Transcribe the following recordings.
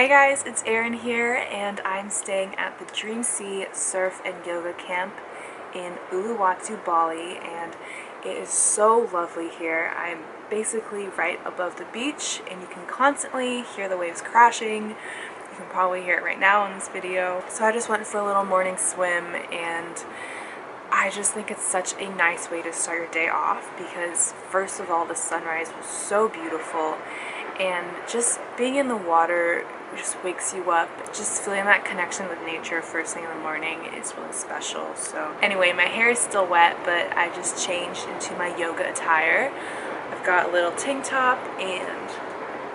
Hey guys, it's Erin here, and I'm staying at the Dream Sea Surf and Yoga Camp in Uluwatu, Bali, and it is so lovely here. I'm basically right above the beach, and you can constantly hear the waves crashing. You can probably hear it right now in this video. So I just went for a little morning swim, and I just think it's such a nice way to start your day off because first of all, the sunrise was so beautiful, and just being in the water just wakes you up. Just feeling that connection with nature first thing in the morning is really special. So anyway, my hair is still wet, but I just changed into my yoga attire. I've got a little tank top and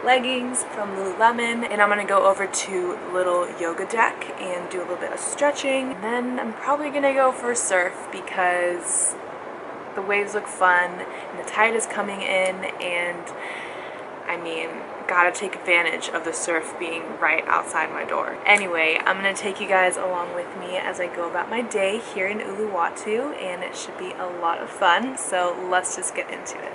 leggings from Lululemon, and I'm gonna go over to the little yoga deck and do a little bit of stretching, and then I'm probably gonna go for a surf because the waves look fun and the tide is coming in, and I mean, gotta take advantage of the surf being right outside my door. Anyway, I'm gonna take you guys along with me as I go about my day here in Uluwatu, and it should be a lot of fun, so let's just get into it.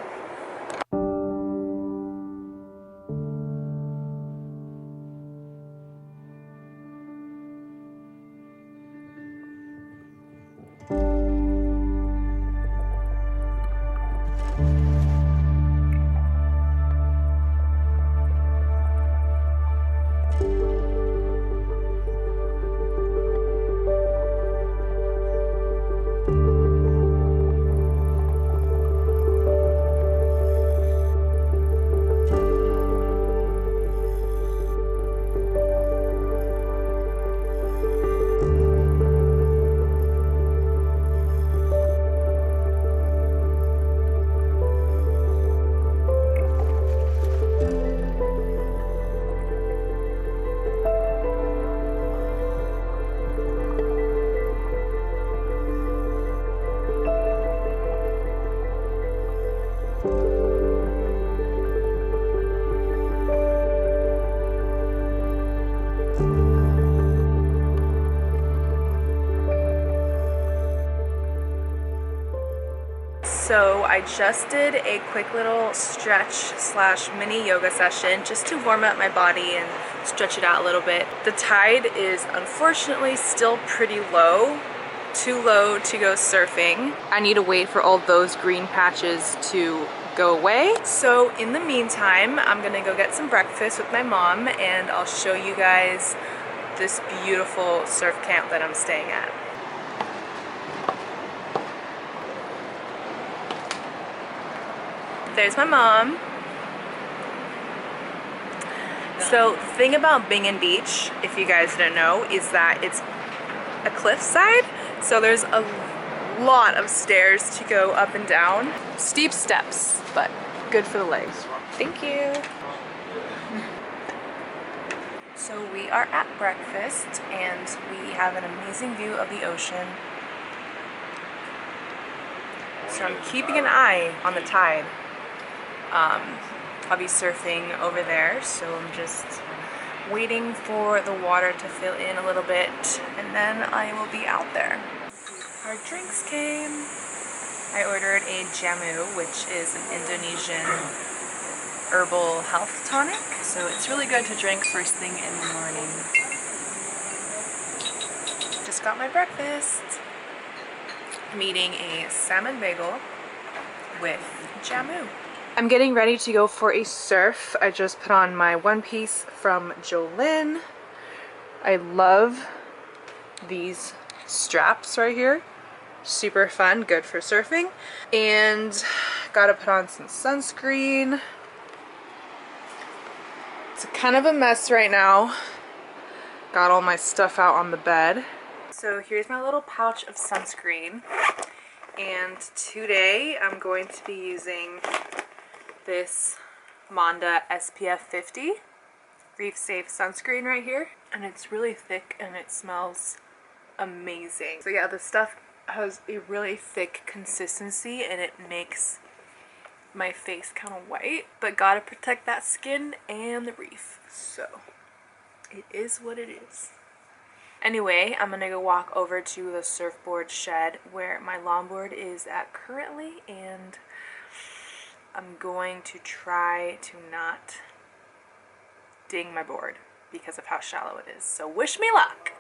So I just did a quick little stretch slash mini yoga session just to warm up my body and stretch it out a little bit. The tide is unfortunately still pretty low, too low to go surfing. I need to wait for all those green patches to go away. So in the meantime, I'm gonna go get some breakfast with my mom, and I'll show you guys this beautiful surf camp that I'm staying at. There's my mom. So the thing about Bingen Beach, if you guys didn't know, is that it's a cliffside. So there's a lot of stairs to go up and down. Steep steps, but good for the legs. Thank you. So we are at breakfast, and we have an amazing view of the ocean. So I'm keeping an eye on the tide. I'll be surfing over there, so I'm just waiting for the water to fill in a little bit, and then I will be out there. Our drinks came. I ordered a jamu, which is an Indonesian herbal health tonic, so it's really good to drink first thing in the morning. Just got my breakfast. I'm eating a salmon bagel with jamu. I'm getting ready to go for a surf. I just put on my one piece from Jolene. I love these straps right here. Super fun, good for surfing. And gotta put on some sunscreen. It's kind of a mess right now. Got all my stuff out on the bed. So here's my little pouch of sunscreen. And today I'm going to be using this Monda SPF 50 Reef Safe sunscreen right here, and it's really thick and it smells amazing. So yeah, this stuff has a really thick consistency and it makes my face kind of white, but gotta protect that skin and the reef, so it is what it is. Anyway, I'm gonna go walk over to the surfboard shed where my longboard is at currently, and I'm going to try to not ding my board. because of how shallow it is. So wish me luck.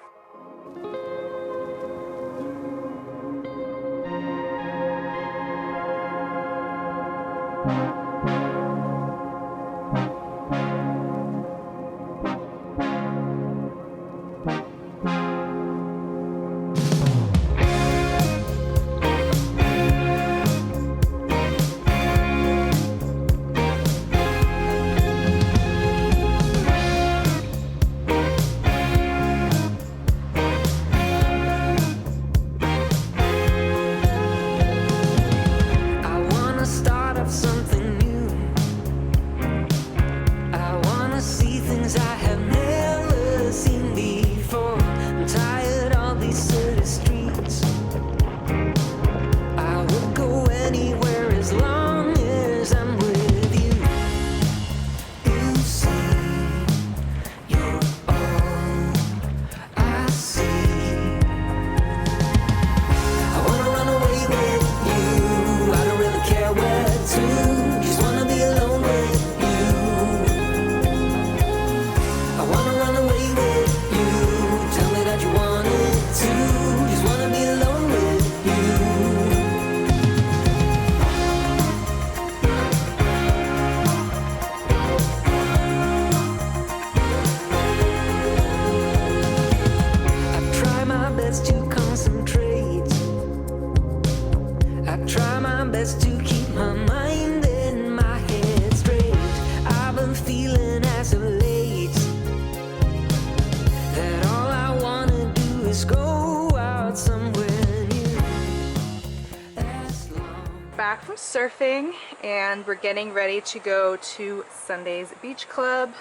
Back from surfing, and we're getting ready to go to Sunday's beach club,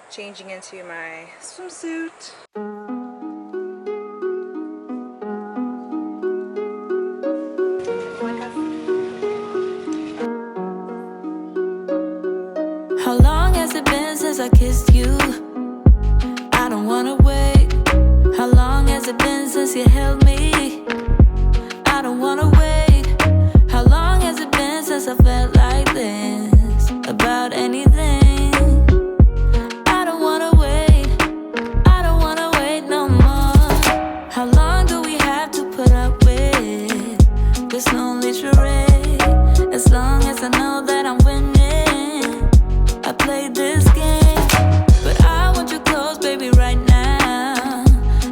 changing into my swimsuit. How long has it been since I kissed you? I don't wanna wait. How long has it been since you held me? I don't wanna wait. How long has it been since I felt like this about anything? I don't wanna wait. I don't wanna wait no more. How long do we have to put up with this lonely charade? As long as I know that I'm winning, I played this game. But I want you close, baby, right now.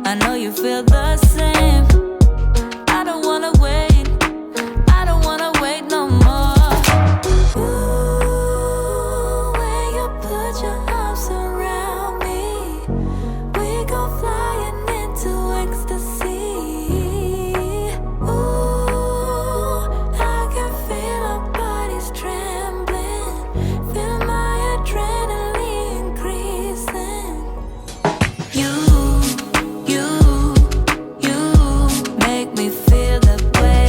I know you feel the same. I don't wanna wait. No more. Ooh, when you put your arms around me, we go flying into ecstasy. Ooh, I can feel our bodies trembling, feel my adrenaline increasing. You make me feel that way.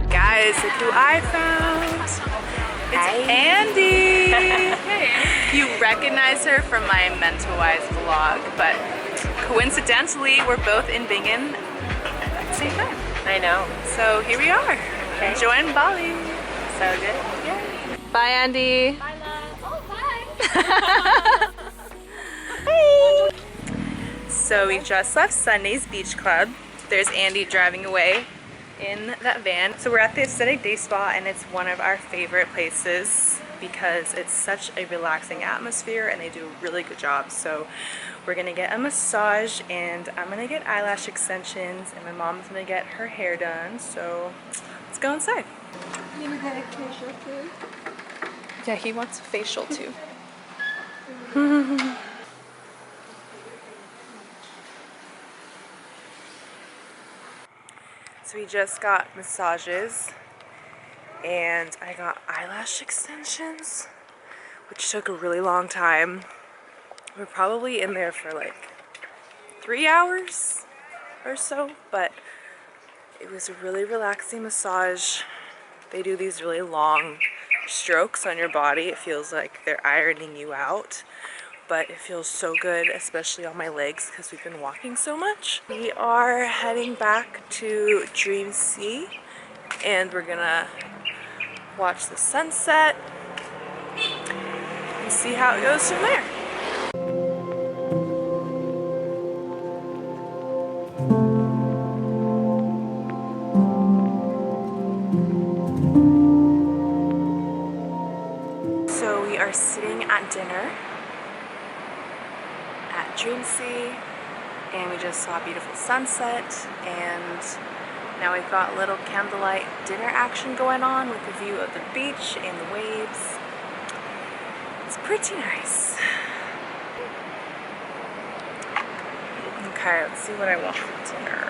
Guys, look who I found. It's Andy. Hey. You recognize her from my Mental Wise vlog, but coincidentally, we're both in Bingen at the same time. I know. So here we are, enjoying Bali. So good. Yeah. Bye, Andy. Bye, love. Oh, bye. Hey. So we just left Sunday's beach club. There's Andy driving away in that van. So we're at the Aesthetic Day Spa, and it's one of our favorite places because it's such a relaxing atmosphere and they do a really good job. So we're gonna get a massage, and I'm gonna get eyelash extensions, and my mom's gonna get her hair done. So let's go inside. You want a facial too? Yeah, he wants a facial too. So we just got massages, and I got eyelash extensions, which took a really long time. We're probably in there for like 3 hours or so, but It was a really relaxing massage. They do these really long strokes on your body. It feels like they're ironing you out, but it feels so good, especially on my legs because we've been walking so much. We are heading back to Dream Sea and we're gonna watch the sunset and see how it goes from there. So we are sitting at dinner at Dream Sea and we just saw a beautiful sunset, and now we've got a little candlelight dinner action going on with a view of the beach and the waves. It's pretty nice. Okay, let's see what I want for dinner.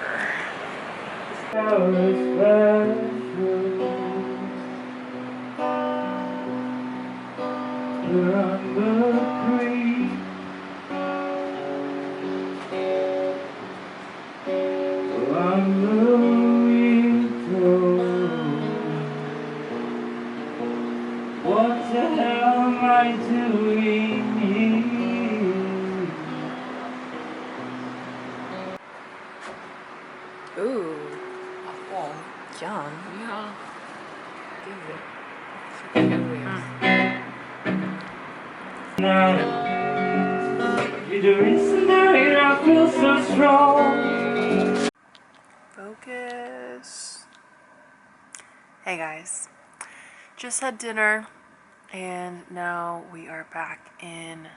What the hell am I doing here? Ooh. Oh, yum. Ja. You're doing tonight, I feel so strong. Focus. Hey guys, just had dinner and now we are back in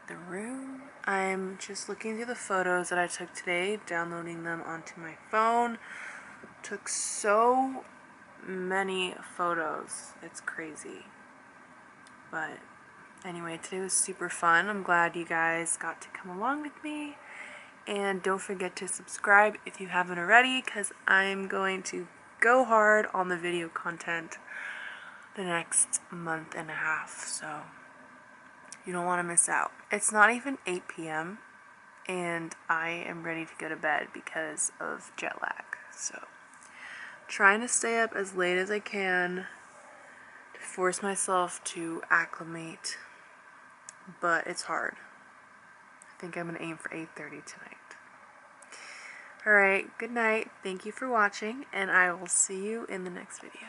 the room. I'm just looking through the photos that I took today, downloading them onto my phone. Took so many photos, it's crazy. But anyway, today was super fun. I'm glad you guys got to come along with me. And don't forget to subscribe if you haven't already, because I'm going to go hard on the video content the next month and a half, so you don't want to miss out. It's not even 8 p.m. and I am ready to go to bed because of jet lag, so trying to stay up as late as I can to force myself to acclimate, but it's hard. I think I'm going to aim for 8:30 tonight. Alright, good night. Thank you for watching, and I will see you in the next video.